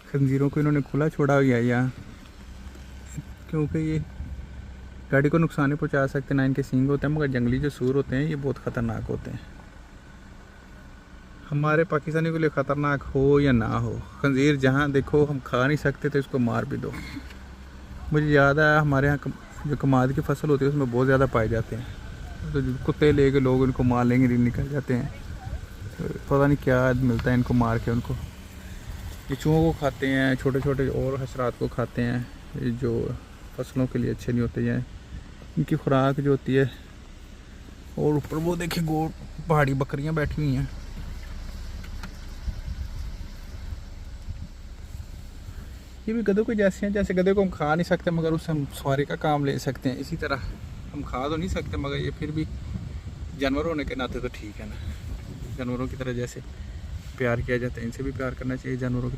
खंजीरों को इन्होंने खुला छोड़ा गया यहाँ, क्योंकि ये गाड़ी को नुकसान नहीं पहुँचा सकते, ना इनके सींग होते हैं, मगर जंगली जो सूर होते हैं ये बहुत ख़तरनाक होते हैं। हमारे पाकिस्तानी के लिए ख़तरनाक हो या ना हो, खंजीर जहाँ देखो हम खा नहीं सकते तो इसको मार भी दो। मुझे याद है हमारे यहाँ जो कमाद की फसल होती है उसमें बहुत ज़्यादा पाए जाते हैं, तो जो कुत्ते लेके लोग इनको मार लेंगे निकल जाते हैं, तो पता नहीं क्या मिलता है इनको मार के। उनको ये चूहों को खाते हैं, छोटे छोटे और हशरात को खाते हैं, ये जो फसलों के लिए अच्छे नहीं होते हैं इनकी खुराक जो होती है। और ऊपर वो देखे गोट पहाड़ी बकरियां बैठी हुई हैं। ये भी गधों के जैसे हैं, जैसे गधे को हम खा नहीं सकते मगर उससे हम सवारी का काम ले सकते हैं, इसी तरह हम खा तो नहीं सकते मगर ये फिर भी जानवर होने के नाते तो ठीक है ना। जानवरों की तरह जैसे प्यार किया जाता है इनसे भी प्यार करना चाहिए जानवरों की।